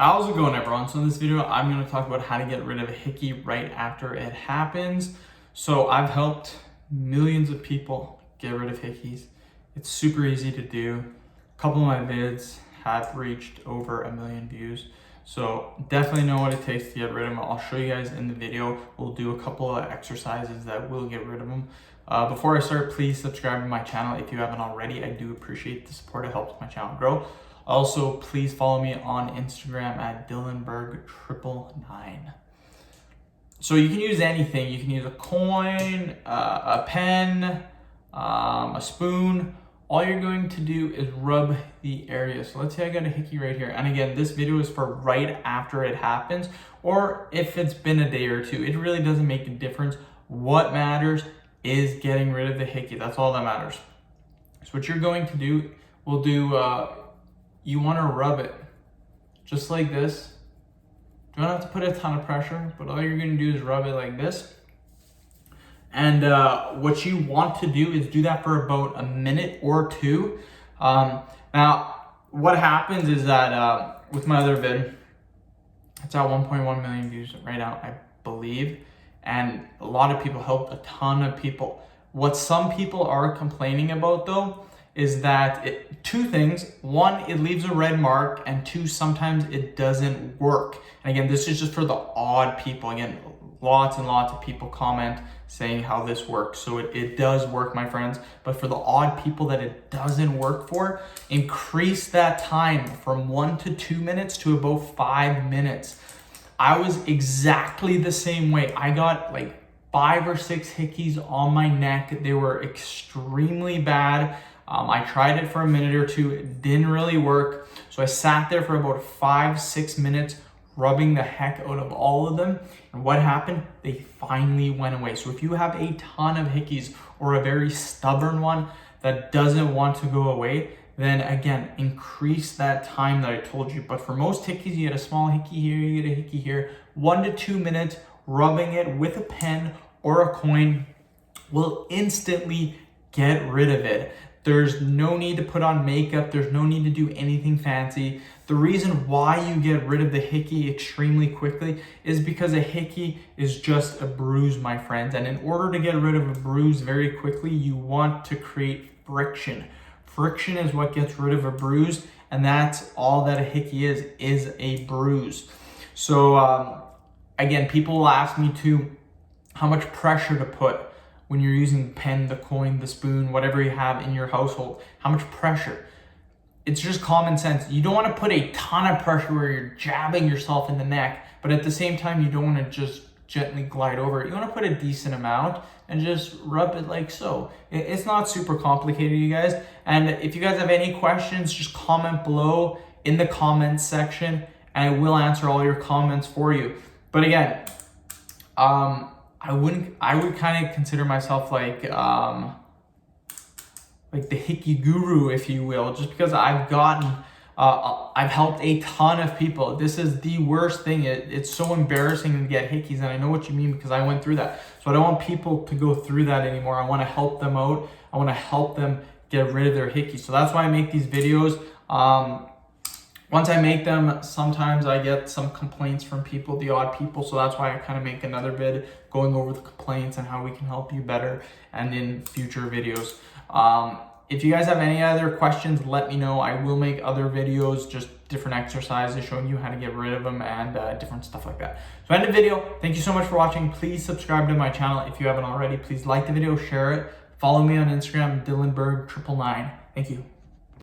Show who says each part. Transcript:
Speaker 1: How's it going, everyone? So in this video, I'm going to talk about how to get rid of a hickey right after it happens. So I've helped millions of people get rid of hickeys. It's super easy to do. A couple of my vids have reached over 1 million views. So definitely know what it takes to get rid of them. I'll show you guys in the video. We'll do a couple of exercises that will get rid of them. Before I start, please subscribe to my channel if you haven't already. I do appreciate the support. It helps my channel grow. Also, please follow me on Instagram at DylanBerg999. So you can use anything. You can use a coin, a pen, a spoon. All you're going to do is rub the area. So let's say I got a hickey right here. And again, this video is for right after it happens, or if it's been a day or two. It really doesn't make a difference. What matters is getting rid of the hickey. That's all that matters. So what you're going to do, you want to rub it just like this. You don't have to put a ton of pressure, but all you're going to do is rub it like this. And what you want to do is do that for about a minute or two. Now, what happens is that with my other vid, it's at 1.1 million views right now, I believe. And a lot of people helped a ton of people. What some people are complaining about though, is that two things. One, it leaves a red mark, and two, sometimes it doesn't work. And again, this is just for the odd people. Again, lots and lots of people comment saying how this works. So it does work, my friends. But for the odd people that it doesn't work for, increase that time from 1 to 2 minutes to about 5 minutes. I was exactly the same way. I got like 5 or 6 hickeys on my neck. They were extremely bad. I tried it for a minute or two. It didn't really work. So I sat there for about 5-6 minutes, rubbing the heck out of all of them. And what happened? They finally went away. So if you have a ton of hickeys or a very stubborn one that doesn't want to go away, then again, increase that time that I told you. But for most hickeys, you get a small hickey here, you get a hickey here. 1 to 2 minutes, rubbing it with a pen or a coin will instantly get rid of it. There's no need to put on makeup. There's no need to do anything fancy. The reason why you get rid of the hickey extremely quickly is because a hickey is just a bruise, my friends. And in order to get rid of a bruise very quickly, you want to create friction. Friction is what gets rid of a bruise, and that's all that a hickey is a bruise. So again, people will ask me too, how much pressure to put when you're using the pen, the coin, the spoon, whatever you have in your household. How much pressure? It's just common sense. You don't want to put a ton of pressure where you're jabbing yourself in the neck, but at the same time, you don't want to just gently glide over it. You want to put a decent amount and just rub it like so. It's not super complicated, you guys. And if you guys have any questions, just comment below in the comments section, and I will answer all your comments for you. But again, I would kind of consider myself like the hickey guru, if you will, just because I've helped a ton of people. This is the worst thing. It's so embarrassing to get hickeys, and I know what you mean because I went through that. So I don't want people to go through that anymore. I want to help them out. I want to help them get rid of their hickeys. So that's why I make these videos. Once I make them, sometimes I get some complaints from people, the odd people. So that's why I kind of make another vid going over the complaints and how we can help you better and in future videos. If you guys have any other questions, let me know. I will make other videos, just different exercises showing you how to get rid of them and different stuff like that. So end the video. Thank you so much for watching. Please subscribe to my channel if you haven't already. Please like the video, share it. Follow me on Instagram, DylanBerg999. Thank you.